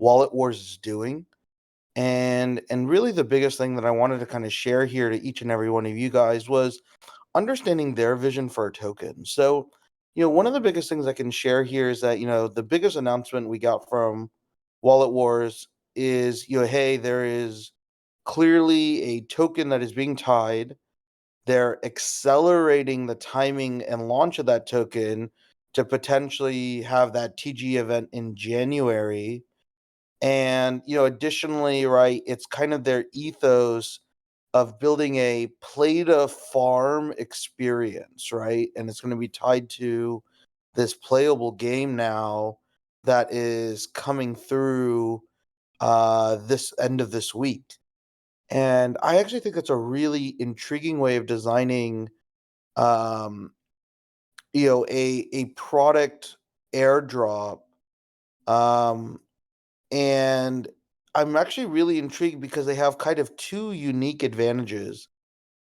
Wallet Wars is doing. And really the biggest thing that I wanted to kind of share here to each and every one of you guys was understanding their vision for a token. So, one of the biggest things I can share here is that, the biggest announcement we got from Wallet Wars is, hey, there is clearly a token that is being tied. They're accelerating the timing and launch of that token to potentially have that TG event in January. And, additionally, right, it's kind of their ethos of building a play to farm experience, right? And it's going to be tied to this playable game now that is coming through this end of this week. And I actually think that's a really intriguing way of designing um, a product airdrop. Um, and I'm actually really intrigued because they have kind of two unique advantages.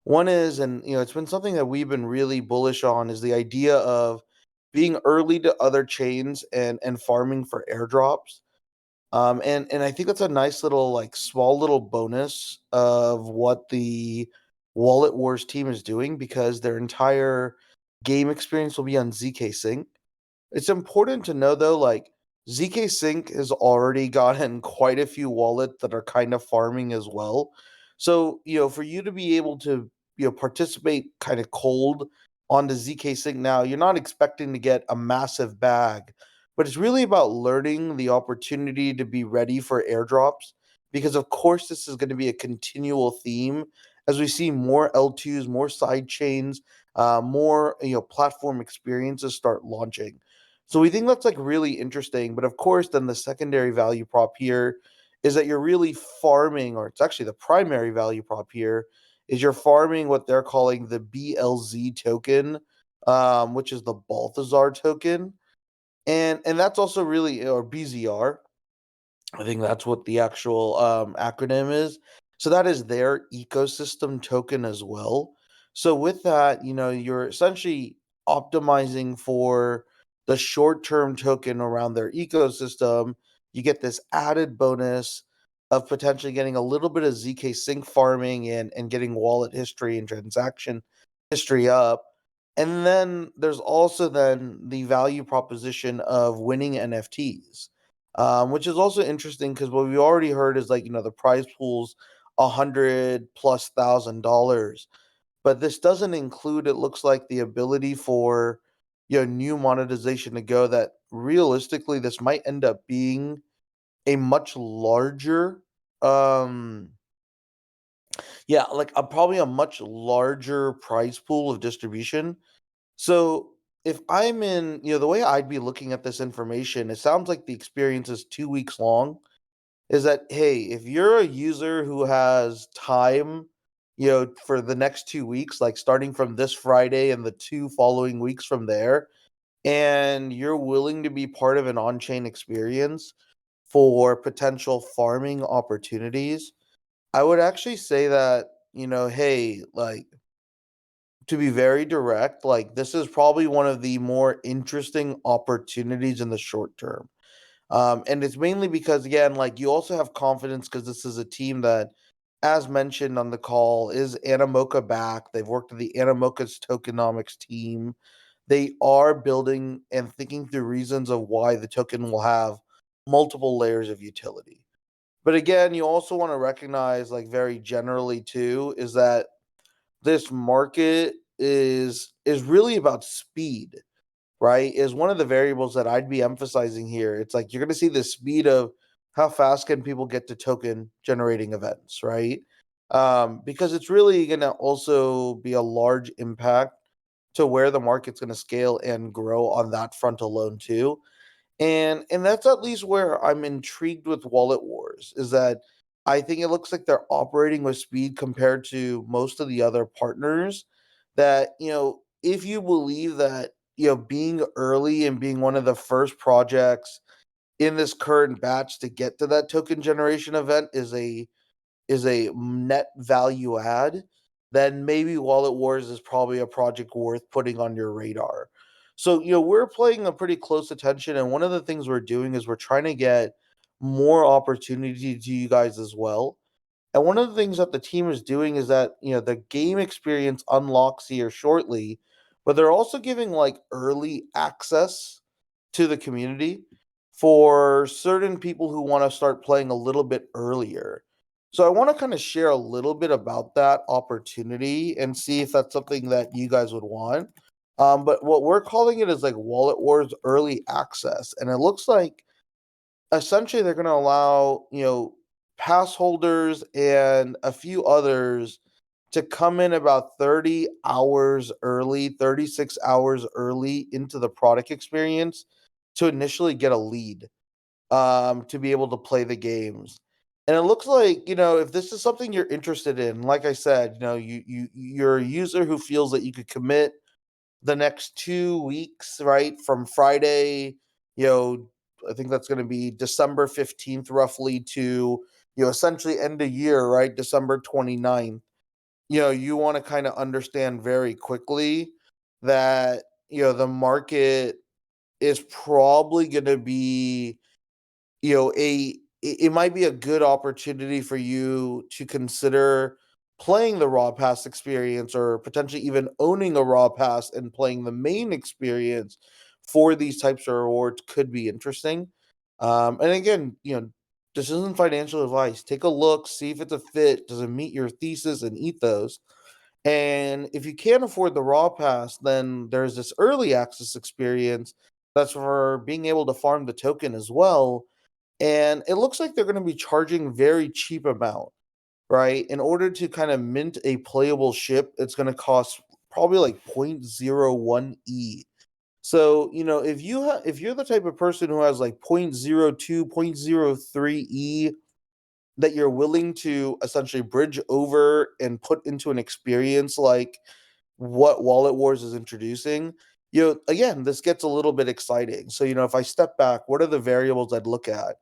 One is, and it's been something that we've been really bullish on, is the idea of being early to other chains and farming for airdrops. And I think that's a nice little like small little bonus of what the Wallet Wars team is doing because their entire game experience will be on ZK Sync. It's important to know though, like ZK Sync has already gotten quite a few wallets that are kind of farming as well. So, for you to be able to, participate kind of cold on the ZK Sync now, you're not expecting to get a massive bag, but it's really about learning the opportunity to be ready for airdrops because of course this is going to be a continual theme as we see more L2s, more side chains, more, platform experiences start launching. So we think that's like really interesting. But of course, then the secondary value prop here is that you're really farming, or it's actually the primary value prop here, is you're farming what they're calling the BLZ token, which is the Balthazar token. And that's also really, or BZR. I think that's what the actual acronym is. So that is their ecosystem token as well. So with that, you're essentially optimizing for the short-term token around their ecosystem. You get this added bonus of potentially getting a little bit of ZK Sync farming and getting wallet history and transaction history up. And then there's also then the value proposition of winning NFTs, which is also interesting because what we already heard is like the prize pool's $100,000+, but this doesn't include, it looks like, the ability for new monetization to go that realistically this might end up being a much larger um yeah, like a probably a much larger prize pool of distribution. So if I'm in, the way I'd be looking at this information, it sounds like the experience is 2 weeks long. Is that, hey, if you're a user who has time, for the next 2 weeks, like starting from this Friday and the two following weeks from there, and you're willing to be part of an on chain experience for potential farming opportunities, I would actually say that, hey, like, to be very direct, like this is probably one of the more interesting opportunities in the short term. And it's mainly because again, like you also have confidence because this is a team that, as mentioned on the call, is Animoca back. They've worked with the Animoca's tokenomics team. They are building and thinking through reasons of why the token will have multiple layers of utility. But again, you also want to recognize, like very generally too, is that this market is really about speed, right? Is one of the variables that I'd be emphasizing here. It's like you're going to see the speed of how fast can people get to token generating events, right? Because it's really going to also be a large impact to where the market's going to scale and grow on that front alone too. And that's at least where I'm intrigued with Wallet Wars, is that I think it looks like they're operating with speed compared to most of the other partners. That, if you believe that, being early and being one of the first projects in this current batch to get to that token generation event is a net value add, then maybe Wallet Wars is probably a project worth putting on your radar. So, we're playing a pretty close attention. And one of the things we're doing is we're trying to get more opportunity to you guys as well. And one of the things that the team is doing is that, the game experience unlocks here shortly, but they're also giving like early access to the community for certain people who want to start playing a little bit earlier. So I want to kind of share a little bit about that opportunity and see if that's something that you guys would want. But what we're calling it is like Wallet Wars Early Access. And it looks like essentially they're going to allow, pass holders and a few others to come in about 30 hours early, 36 hours early into the product experience to initially get a lead, to be able to play the games. And it looks like, if this is something you're interested in, like I said, you're a user who feels that you could commit the next 2 weeks, right? From Friday, I think that's going to be December 15th, roughly, to, essentially end of year, right? December 29th. You want to kind of understand very quickly that, the market is probably going to be, it might be a good opportunity for you to consider playing the raw pass experience, or potentially even owning a raw pass and playing the main experience for these types of rewards could be interesting. And again, this isn't financial advice. Take a look, see if it's a fit, does it meet your thesis and ethos. And if you can't afford the raw pass, then there's this early access experience that's for being able to farm the token as well. And it looks like they're going to be charging very cheap amount, right? In order to kind of mint a playable ship, it's going to cost probably like 0.01 E. So, if you're the type of person who has like 0.02, 0.03 E that you're willing to essentially bridge over and put into an experience like what Wallet Wars is introducing, again, this gets a little bit exciting. So, if I step back, what are the variables I'd look at?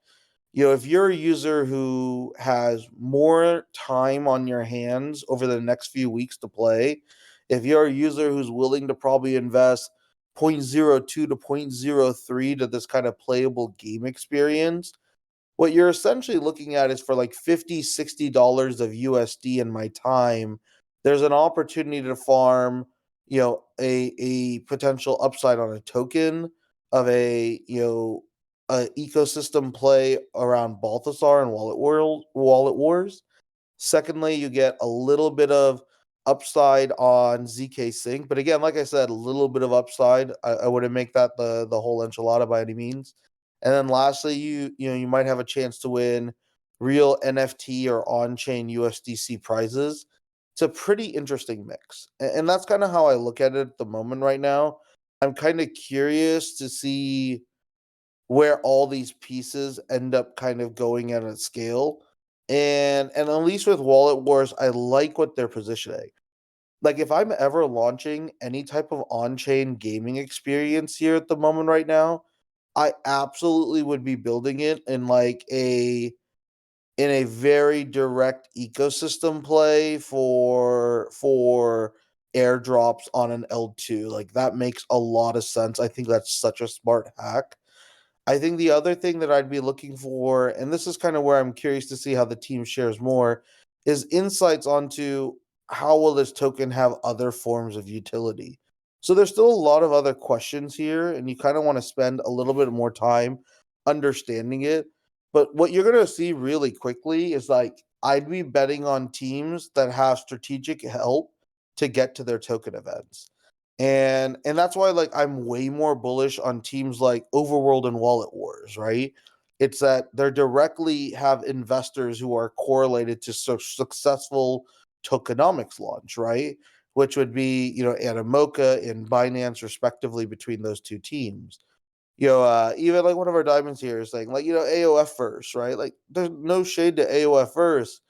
If you're a user who has more time on your hands over the next few weeks to play, if you're a user who's willing to probably invest 0.02 to 0.03 to this kind of playable game experience, what you're essentially looking at is for like $50, $60 of USD in my time, there's an opportunity to farm, a potential upside on a token of a ecosystem play around Balthasar and Wallet Wars. Secondly, you get a little bit of upside on ZK Sync, but again, like I said, a little bit of upside. I wouldn't make that the whole enchilada by any means. And then lastly, you might have a chance to win real NFT or on-chain USDC prizes. It's a pretty interesting mix. And that's kind of how I look at it at the moment right now. I'm kind of curious to see where all these pieces end up kind of going at a scale. And at least with Wallet Wars, I like what they're positioning. Like if I'm ever launching any type of on-chain gaming experience here at the moment right now, I absolutely would be building it in a very direct ecosystem play for airdrops on an L2. Like that makes a lot of sense. I think that's such a smart hack. I think the other thing that I'd be looking for, and this is kind of where I'm curious to see how the team shares more, is insights onto how will this token have other forms of utility. So there's still a lot of other questions here, and you kind of want to spend a little bit more time understanding it. But what you're going to see really quickly is like I'd be betting on teams that have strategic help to get to their token events. And that's why like I'm way more bullish on teams like Overworld and Wallet Wars, right? It's that they're directly have investors who are correlated to successful tokenomics launch, right? Which would be, Animoca and Binance respectively between those two teams. Even like one of our diamonds here is saying like, AOF first, right? Like there's no shade to AOF first,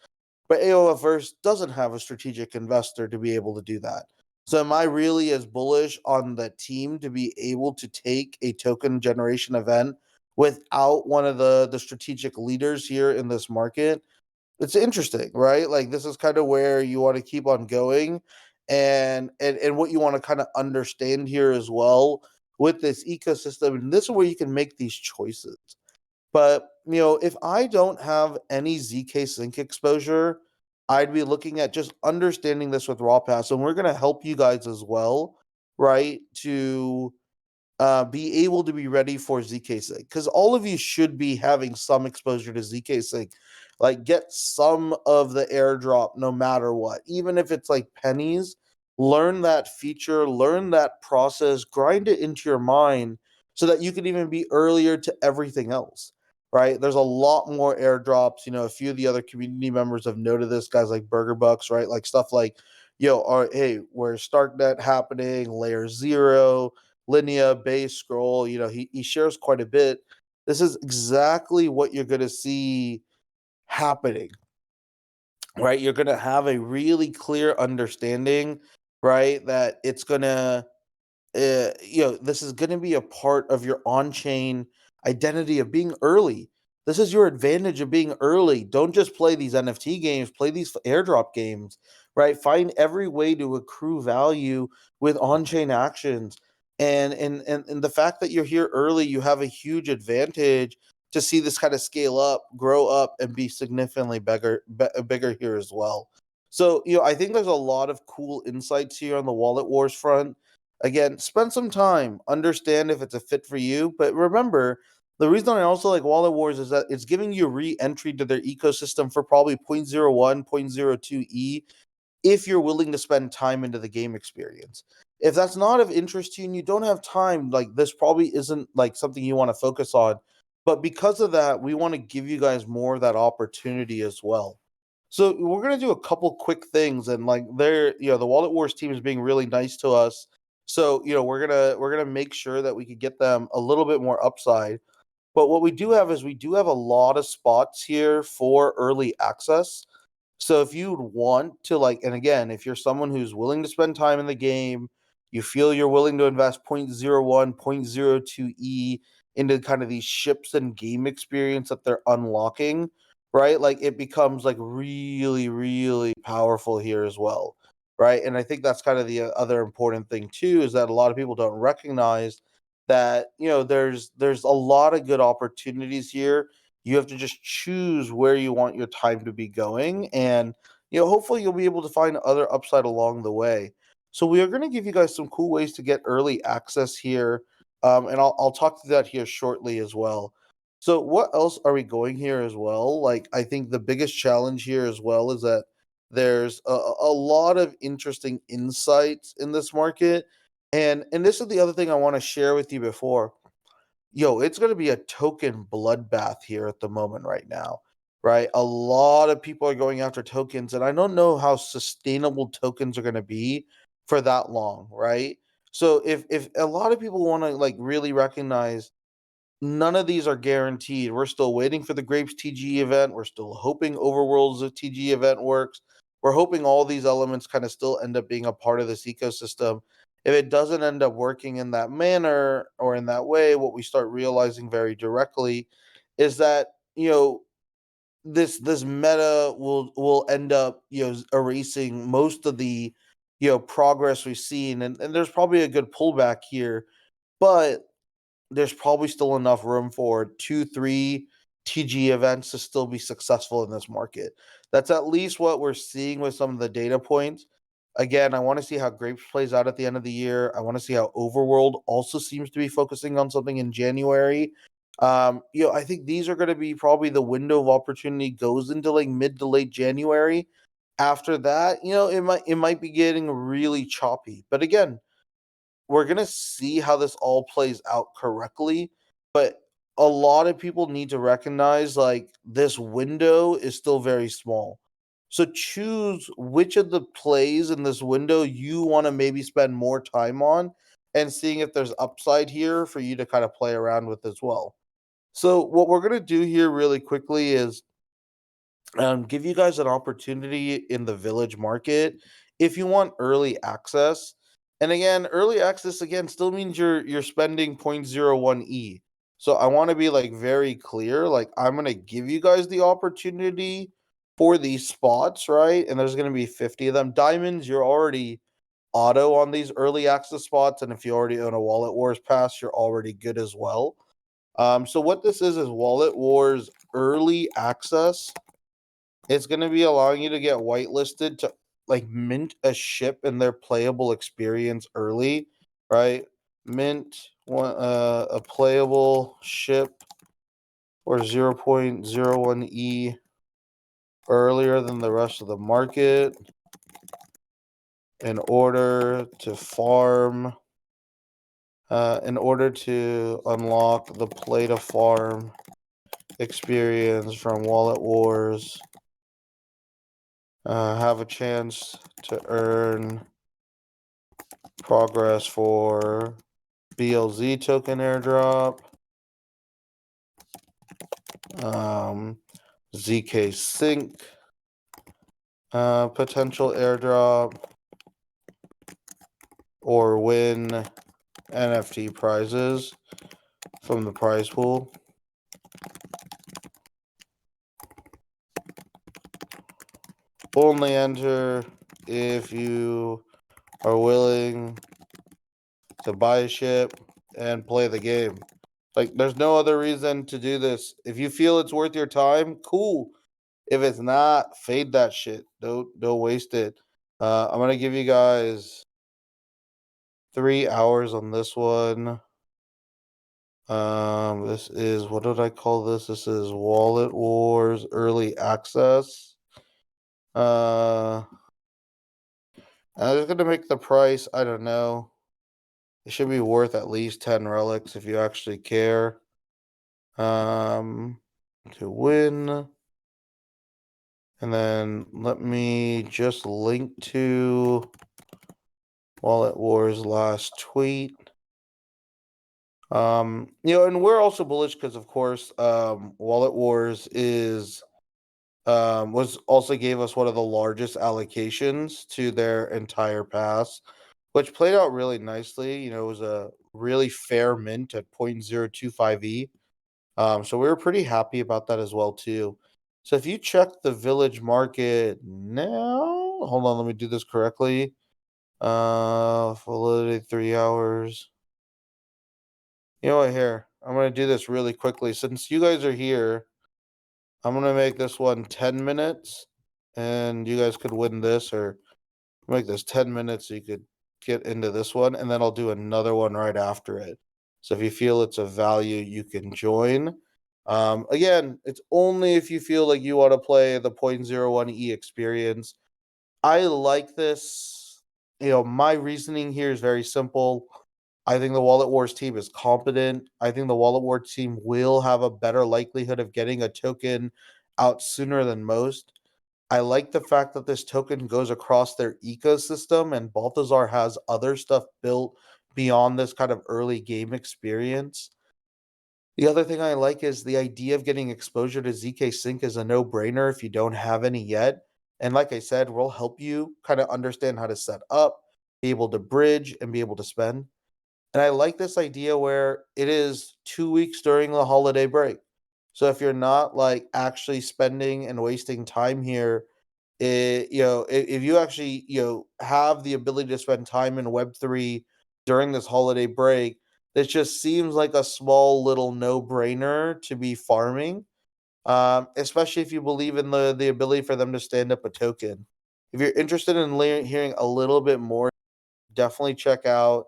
but AOF First doesn't have a strategic investor to be able to do that. So am I really as bullish on the team to be able to take a token generation event without one of the strategic leaders here in this market? It's interesting, right? Like this is kind of where you want to keep on going, and what you want to kind of understand here as well with this ecosystem. And this is where you can make these choices. But, if I don't have any ZK Sync exposure, I'd be looking at just understanding this with raw pass, and we're going to help you guys as well, right? To be able to be ready for ZK Sync, because all of you should be having some exposure to ZK Sync. Like, get some of the airdrop no matter what, even if it's like pennies. Learn that feature, learn that process, grind it into your mind so that you can even be earlier to everything else. Right? There's a lot more airdrops. A few of the other community members have noted this, guys like Burger Bucks, right? Like stuff like, hey, where's Starknet happening? Layer Zero, Linea, base, scroll. He shares quite a bit. This is exactly what you're going to see happening, right? You're going to have a really clear understanding, right? That it's going to this is going to be a part of your on-chain identity of being early. This is your advantage of being early. Don't just play these NFT games, play these airdrop games, right? Find every way to accrue value with on-chain actions. And the fact that you're here early, you have a huge advantage to see this kind of scale up, grow up, and be significantly bigger here as well. So, I think there's a lot of cool insights here on the Wallet Wars front. Again, spend some time, understand if it's a fit for you. But remember, the reason I also like Wallet Wars is that it's giving you re-entry to their ecosystem for probably 0.01, 0.02 E if you're willing to spend time into the game experience. If that's not of interest to you and you don't have time, like this probably isn't like something you want to focus on. But because of that, we want to give you guys more of that opportunity as well. So we're gonna do a couple quick things, and like the Wallet Wars team is being really nice to us. So we're gonna make sure that we could get them a little bit more upside. But what we do have is we do have a lot of spots here for early access. So if you'd want to like, and again, if you're someone who's willing to spend time in the game, you feel you're willing to invest 0.01, 0.02 E into kind of these ships and game experience that they're unlocking, right? Like it becomes like really, really powerful here as well, right? And I think that's kind of the other important thing too, is that a lot of people don't recognize that, there's a lot of good opportunities here. You have to just choose where you want your time to be going. And, hopefully you'll be able to find other upside along the way. So we are going to give you guys some cool ways to get early access here. And I'll talk to that here shortly as well. So what else are we going here as well? Like, I think the biggest challenge here as well is that there's a lot of interesting insights in this market. And this is the other thing I want to share with you before. It's going to be a token bloodbath here at the moment right now, right? A lot of people are going after tokens, and I don't know how sustainable tokens are going to be for that long, right? So if a lot of people want to like really recognize none of these are guaranteed. We're still waiting for the Grapes TG event. We're still hoping Overworld's TG event works. We're hoping all these elements kind of still end up being a part of this ecosystem. If it doesn't end up working in that manner or in that way, what we start realizing very directly is that, this meta will end up, erasing most of the, progress we've seen. And there's probably a good pullback here. But there's probably still enough room for 2, 3 TG events to still be successful in this market. That's at least what we're seeing with some of the data points. Again, I want to see how Grapes plays out at the end of the year. I want to see how Overworld also seems to be focusing on something in January. I think these are going to be probably the window of opportunity goes into like mid to late January. After that, it might be getting really choppy. But again, we're gonna see how this all plays out correctly, but a lot of people need to recognize like this window is still very small. So choose which of the plays in this window you want to maybe spend more time on and seeing if there's upside here for you to kind of play around with as well. So what we're gonna do here really quickly is give you guys an opportunity in the village market if you want early access. And again, early access again still means you're spending 0.01 E. So I want to be like very clear. Like I'm gonna give you guys the opportunity for these spots, right? And there's gonna be 50 of them. Diamonds, you're already auto on these early access spots, and if you already own a Wallet Wars pass, you're already good as well. So what this is Wallet Wars early access. It's going to be allowing you to get whitelisted to like mint a ship in their playable experience early, right? Mint a playable ship or 0.01 earlier than the rest of the market in order to farm, in order to unlock the play to farm experience from Wallet Wars. Have a chance to earn progress for BLZ token airdrop, ZK Sync potential airdrop, or win NFT prizes from the prize pool. Only enter if you are willing to buy a ship and play the game. Like, there's no other reason to do this. If you feel it's worth your time, cool. If it's not, fade that shit. Don't waste it. I'm gonna give you guys 3 hours on this one. This is, what did I call this? This is Wallet Wars Early Access. I'm just gonna make the price, I don't know. It should be worth at least 10 relics if you actually care. To win. And then let me just link to Wallet Wars last tweet. And we're also bullish because, of course, Wallet Wars was also gave us one of the largest allocations to their entire pass, which played out really nicely. It was a really fair mint at 0.025 so we were pretty happy about that as well too. So if you check the village market now, hold on, let me do this correctly. Validity 3 hours. You know what? Here, I'm gonna do this really quickly. Since you guys are here, I'm gonna make this one 10 minutes, and you guys could win this, or make this 10 minutes so you could get into this one, and then I'll do another one right after it. So if you feel it's of value, you can join. Again, it's only if you feel like you want to play the 0.01 experience. I like this. My reasoning here is very simple. I think the Wallet Wars team is competent. I think the Wallet Wars team will have a better likelihood of getting a token out sooner than most. I like the fact that this token goes across their ecosystem and Balthazar has other stuff built beyond this kind of early game experience. The other thing I like is the idea of getting exposure to ZK Sync is a no-brainer if you don't have any yet. And like I said, we'll help you kind of understand how to set up, be able to bridge, and be able to spend. And I like this idea where it is 2 weeks during the holiday break. So if you're not like actually spending and wasting time here, if you actually, have the ability to spend time in Web3 during this holiday break, this just seems like a small little no-brainer to be farming. Especially if you believe in the ability for them to stand up a token. If you're interested in hearing a little bit more, definitely check out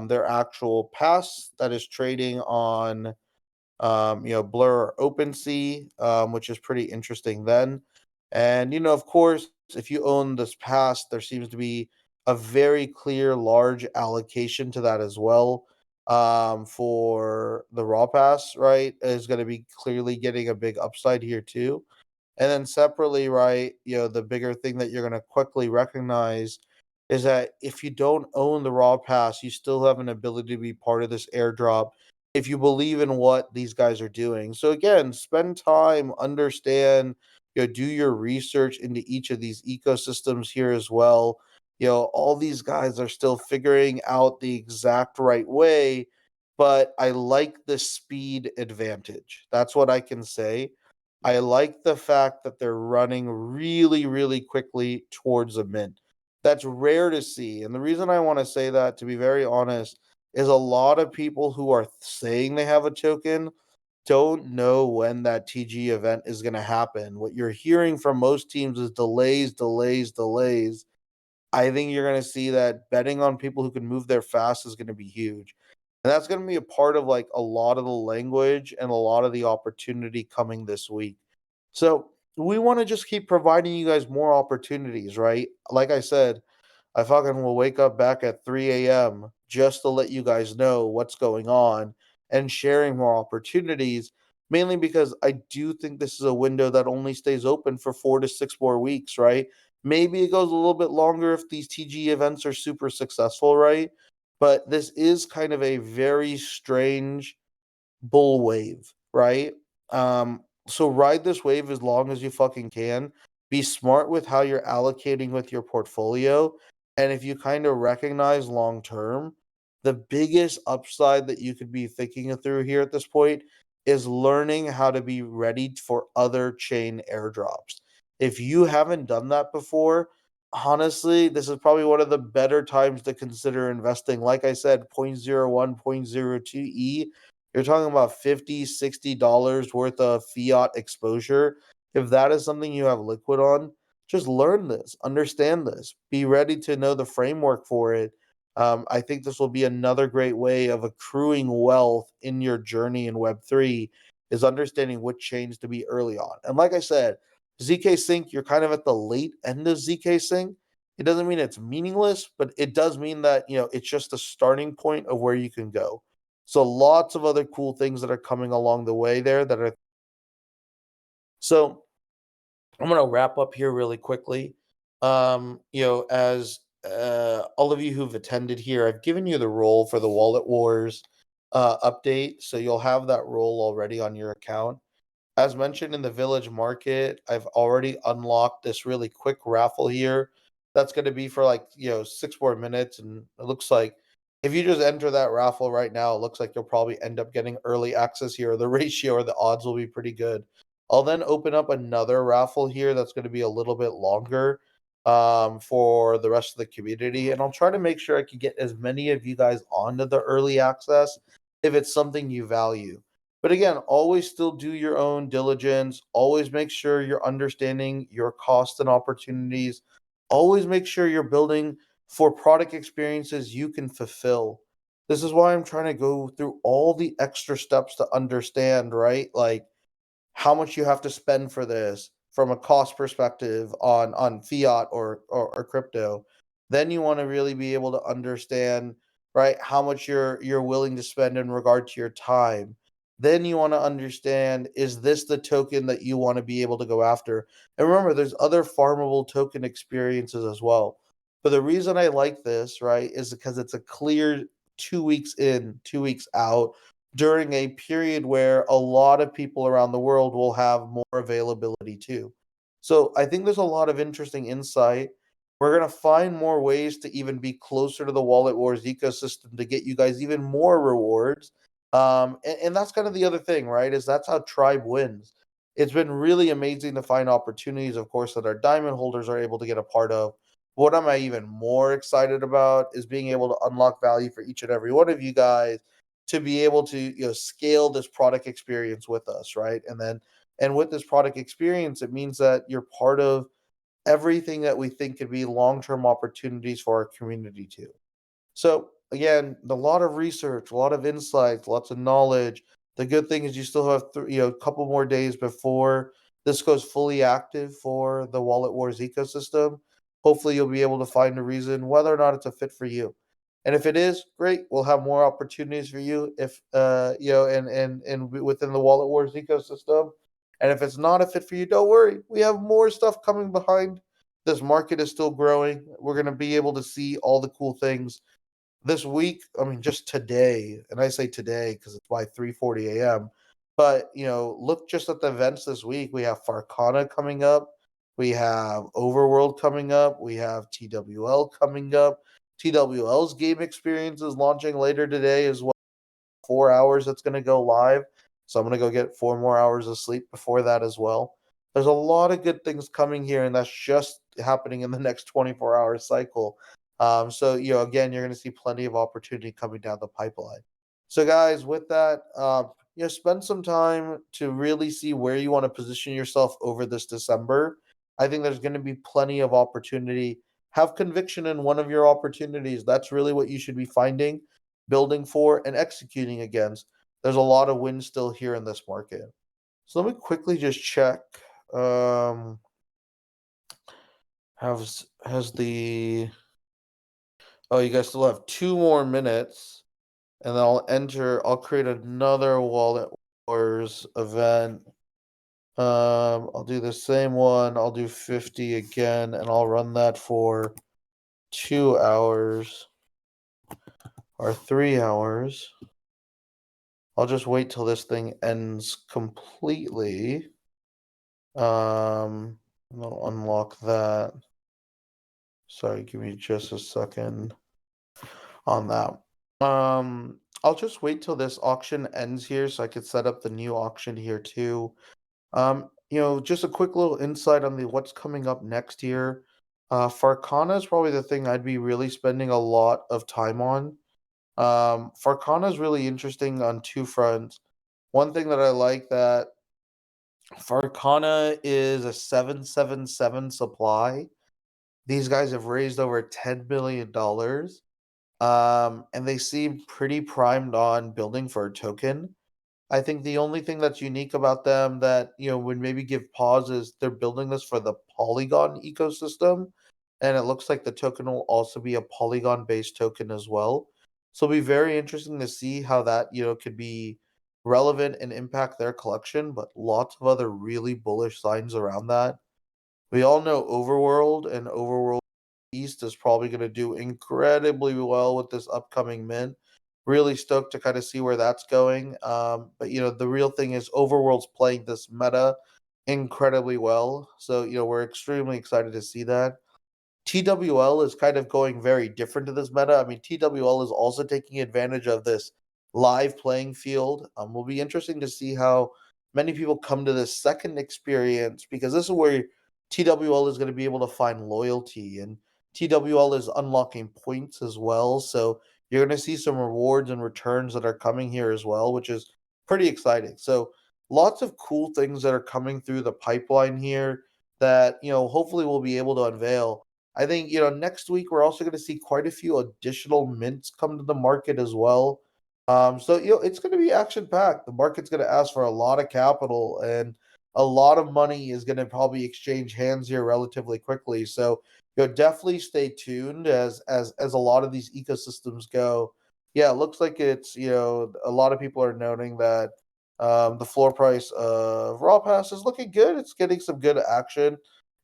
their actual pass that is trading on Blur or OpenSea, which is pretty interesting then. And of course, if you own this pass, there seems to be a very clear large allocation to that as well. For the raw pass, right, is going to be clearly getting a big upside here too. And then separately, right, the bigger thing that you're going to quickly recognize is that if you don't own the raw pass, you still have an ability to be part of this airdrop if you believe in what these guys are doing. So again, spend time, understand, do your research into each of these ecosystems here as well. All these guys are still figuring out the exact right way, but I like the speed advantage. That's what I can say. I like the fact that they're running really, really quickly towards a mint. That's rare to see. And the reason I want to say that, to be very honest, is a lot of people who are saying they have a token don't know when that TG event is going to happen. What you're hearing from most teams is delays, delays, delays. I think you're going to see that betting on people who can move there fast is going to be huge. And that's going to be a part of like a lot of the language and a lot of the opportunity coming this week. So we want to just keep providing you guys more opportunities, right? Like I said, I fucking will wake up back at 3 a.m. just to let you guys know what's going on and sharing more opportunities, mainly because I do think this is a window that only stays open for 4 to 6 more weeks, right? Maybe it goes a little bit longer if these TG events are super successful, right? But this is kind of a very strange bull wave, right? So ride this wave as long as you fucking can. Be smart with how you're allocating with your portfolio. And if you kind of recognize long term, the biggest upside that you could be thinking of through here at this point is learning how to be ready for other chain airdrops. If you haven't done that before, honestly, this is probably one of the better times to consider investing. Like I said, 0.01, 0.02 E, you're talking about $50, $60 worth of fiat exposure. If that is something you have liquid on, just learn this, understand this, be ready to know the framework for it. I think this will be another great way of accruing wealth in your journey in Web3 is understanding which chains to be early on. And like I said, ZK Sync, you're kind of at the late end of ZK Sync. It doesn't mean it's meaningless, but it does mean that, it's just the starting point of where you can go. So lots of other cool things that are coming along the way there that are so I'm gonna wrap up here really quickly. As all of you who've attended here, I've given you the role for the Wallet Wars update, so you'll have that role already on your account. As mentioned in the village market, I've already unlocked this really quick raffle here. That's going to be for 6 more minutes. And it looks like if you just enter that raffle right now, it looks like you'll probably end up getting early access here. The ratio or the odds will be pretty good. I'll then open up another raffle here that's going to be a little bit longer for the rest of the community. And I'll try to make sure I can get as many of you guys onto the early access if it's something you value. But again, always still do your own diligence. Always make sure you're understanding your costs and opportunities. Always make sure you're building for product experiences you can fulfill. This is why I'm trying to go through all the extra steps to understand, right? Like how much you have to spend for this from a cost perspective on fiat or crypto. Then you want to really be able to understand, right, how much you're willing to spend in regard to your time. Then you want to understand, is this the token that you want to be able to go after? And remember, there's other farmable token experiences as well. But the reason I like this, right, is because it's a clear 2 weeks in, 2 weeks out during a period where a lot of people around the world will have more availability too. So I think there's a lot of interesting insight. We're going to find more ways to even be closer to the Wallet Wars ecosystem to get you guys even more rewards. And that's kind of the other thing, right? Is that's how Tribe wins. It's been really amazing to find opportunities, of course, that our diamond holders are able to get a part of. What am I even more excited about is being able to unlock value for each and every one of you guys to be able to scale this product experience with us, right? And with this product experience, it means that you're part of everything that we think could be long-term opportunities for our community too. So again, a lot of research, a lot of insights, lots of knowledge. The good thing is you still have a couple more days before this goes fully active for the Wallet Wars ecosystem. Hopefully, you'll be able to find a reason whether or not it's a fit for you. And if it is, great, we'll have more opportunities for you if and within the Wallet Wars ecosystem. And if it's not a fit for you, don't worry. We have more stuff coming behind. This market is still growing. We're going to be able to see all the cool things this week. I mean, just today, and I say today because it's by 3:40 a.m. But look just at the events this week. We have Farcana coming up. We have Overworld coming up. We have TWL coming up. TWL's game experience is launching later today as well. 4 hours it's going to go live. So I'm going to go get 4 more hours of sleep before that as well. There's a lot of good things coming here, and that's just happening in the next 24-hour cycle. So again, you're going to see plenty of opportunity coming down the pipeline. So guys, with that, spend some time to really see where you want to position yourself over this December. I think there's going to be plenty of opportunity. Have conviction in one of your opportunities. That's really what you should be finding, building for, and executing against. There's a lot of wins still here in this market. So let me quickly just check. Um, has the Oh, you guys still have 2 more minutes, and then I'll create another Wallet Wars event. I'll do the same one. I'll do 50 again, and I'll run that for 2 hours or 3 hours. I'll just wait till this thing ends completely. And I'll unlock that. Sorry, give me just a second on that. I'll just wait till this auction ends here so I could set up the new auction here too. Just a quick little insight on the what's coming up next year. Farcana is probably the thing I'd be really spending a lot of time on. Farcana is really interesting on two fronts. One thing that I like that Farcana is a 777 supply. These guys have raised over $10 million. And they seem pretty primed on building for a token. I think the only thing that's unique about them that, would maybe give pause is they're building this for the Polygon ecosystem. And it looks like the token will also be a Polygon based token as well. So it'll be very interesting to see how that, could be relevant and impact their collection, but lots of other really bullish signs around that. We all know Overworld, and Overworld East is probably going to do incredibly well with this upcoming mint. Really stoked to kind of see where that's going. But the real thing is Overworld's playing this meta incredibly well. So we're extremely excited to see that. TWL is kind of going very different to this meta. I mean, TWL is also taking advantage of this live playing field. Will be interesting to see how many people come to this second experience, because this is where TWL is going to be able to find loyalty, and TWL is unlocking points as well. So you're going to see some rewards and returns that are coming here as well, which is pretty exciting. So lots of cool things that are coming through the pipeline here that hopefully we'll be able to unveil. I think, next week we're also going to see quite a few additional mints come to the market as well. So, it's going to be action packed. The market's going to ask for a lot of capital, and a lot of money is going to probably exchange hands here relatively quickly. So, definitely stay tuned as a lot of these ecosystems go. Yeah, it looks like it's, a lot of people are noting that the floor price of Raw Pass is looking good. It's getting some good action.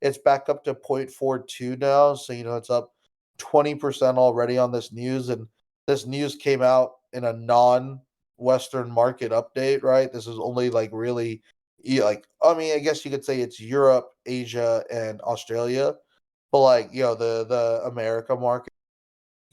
It's back up to 0.42 now, so it's up 20% already on this news, and this news came out in a non-Western market update, right? This is only like really, like, I mean, I guess you could say it's Europe, Asia, and Australia, but like the America market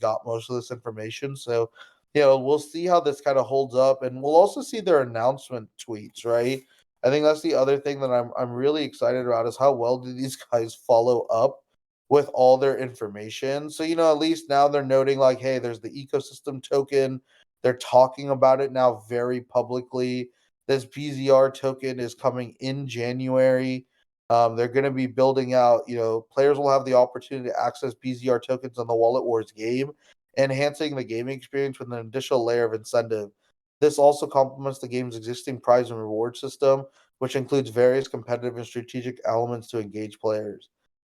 got most of this information. So, we'll see how this kind of holds up, and we'll also see their announcement tweets, right? I think that's the other thing that I'm really excited about is how well do these guys follow up with all their information. So, at least now they're noting like, hey, there's the ecosystem token. They're talking about it now very publicly. This BZR token is coming in January. They're going to be building out, players will have the opportunity to access BZR tokens on the Wallet Wars game, enhancing the gaming experience with an additional layer of incentive. This also complements the game's existing prize and reward system, which includes various competitive and strategic elements to engage players.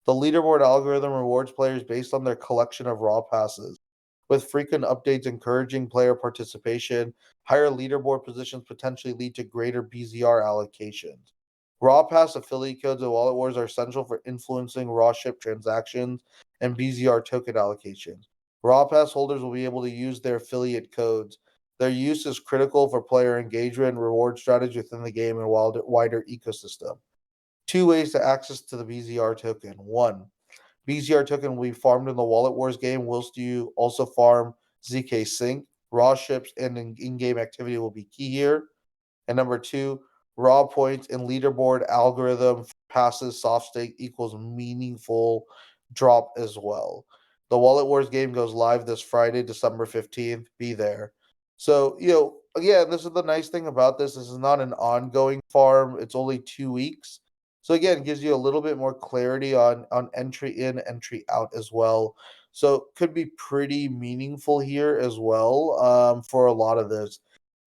The leaderboard algorithm rewards players based on their collection of raw passes, with frequent updates encouraging player participation. Higher leaderboard positions potentially lead to greater BZR allocations. Raw Pass affiliate codes of Wallet Wars are essential for influencing raw ship transactions and BZR token allocations. Raw Pass holders will be able to use their affiliate codes. Their use is critical for player engagement and reward strategy within the game and wider ecosystem. Two ways to access to the BZR token. One, BZR token will be farmed in the Wallet Wars game, whilst you also farm ZK Sync. Raw ships and in-game activity will be key here. And number two, raw points and leaderboard algorithm passes soft stake equals meaningful drop as well. The Wallet Wars game goes live this Friday, December 15th. Be there. So, again, this is the nice thing about this. This is not an ongoing farm. It's only 2 weeks. So again, it gives you a little bit more clarity on entry in, entry out as well. So could be pretty meaningful here as well, for a lot of this.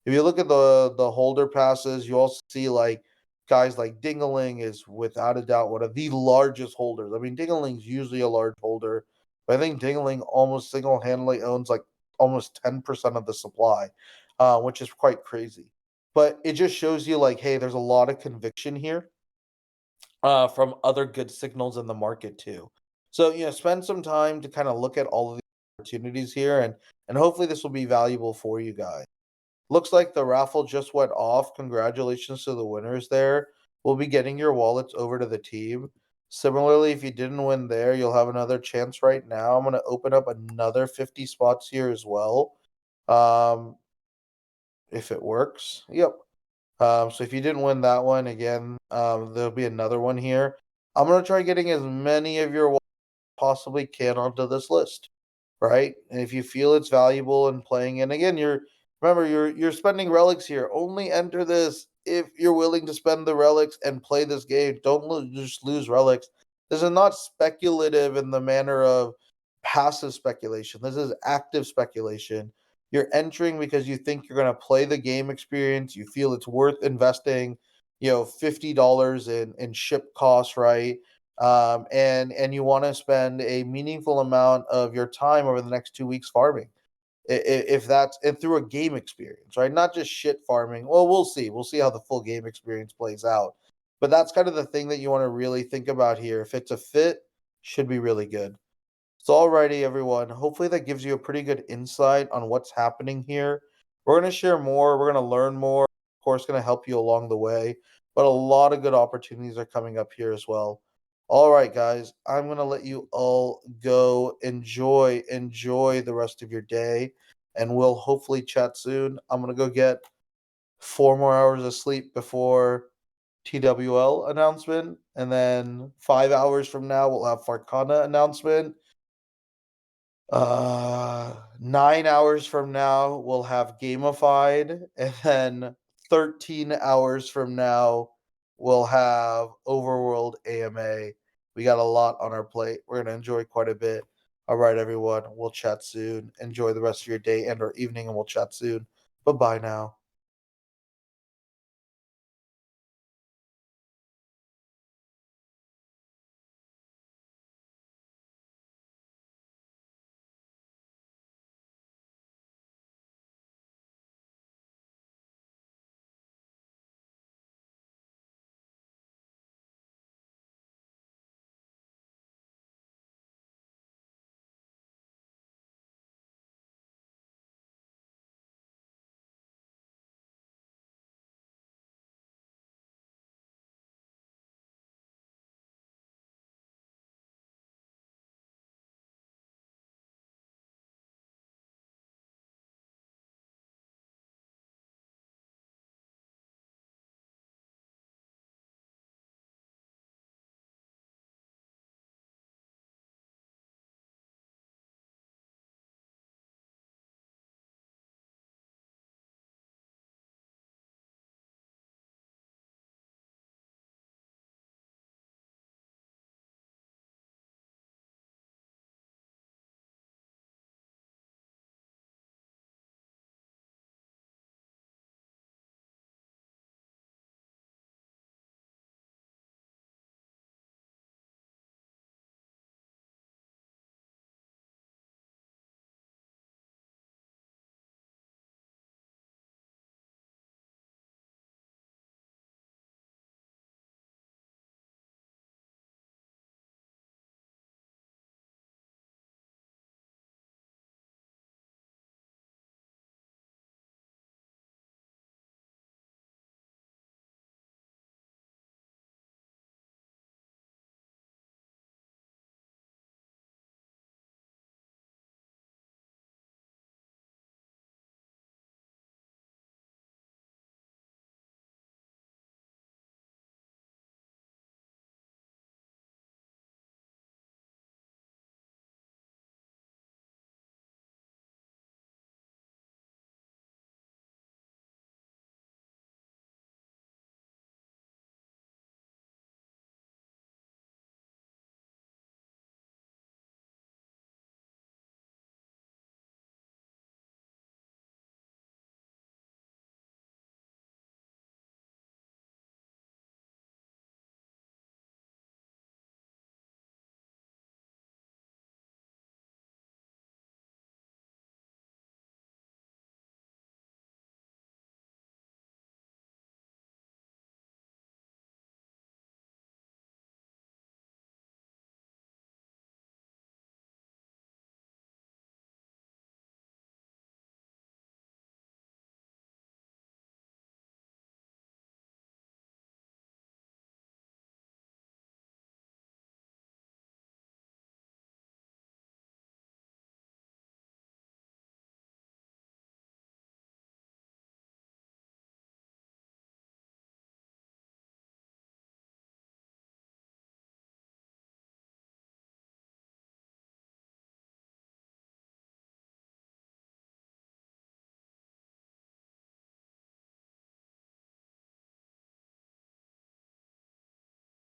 If you look at the holder passes, you also see like guys like Dingaling is without a doubt one of the largest holders. I mean, Dingaling's usually a large holder, but I think Dingaling almost single handedly owns like almost 10% of the supply, which is quite crazy. But it just shows you like, hey, there's a lot of conviction here, from other good signals in the market too. So, spend some time to kind of look at all of the opportunities here, and hopefully this will be valuable for you guys. Looks like the raffle just went off. Congratulations to the winners there. We'll be getting your wallets over to the team. Similarly, if you didn't win there, you'll have another chance right now. I'm going to open up another 50 spots here as well. Um, if it works. Yep. So if you didn't win that one, again, there'll be another one here. I'm going to try getting as many of your possibly can onto this list, right? And if you feel it's valuable in playing, and again, you're spending relics here. Only enter this if you're willing to spend the relics and play this game. Don't just lose relics. This is not speculative in the manner of passive speculation. This is active speculation. You're entering because you think you're going to play the game experience. You feel it's worth investing, $50 in ship costs, right? And you want to spend a meaningful amount of your time over the next 2 weeks farming, if that's and through a game experience, right? Not just shit farming. Well, we'll see how the full game experience plays out, but that's kind of the thing that you want to really think about here. If it's a fit, should be really good. So, alrighty, everyone. Hopefully, that gives you a pretty good insight on what's happening here. We're going to share more. We're going to learn more. Of course, going to help you along the way. But a lot of good opportunities are coming up here as well. All right, guys. I'm going to let you all go. Enjoy the rest of your day. And we'll hopefully chat soon. I'm going to go get 4 more hours of sleep before TWL announcement. And then 5 hours from now, we'll have Farcana announcement. 9 hours from now, we'll have gamified, and then 13 hours from now, we'll have Overworld AMA. We got a lot on our plate. We're gonna enjoy quite a bit. All right, everyone. We'll chat soon. Enjoy the rest of your day and or evening, and we'll chat soon. Bye bye now.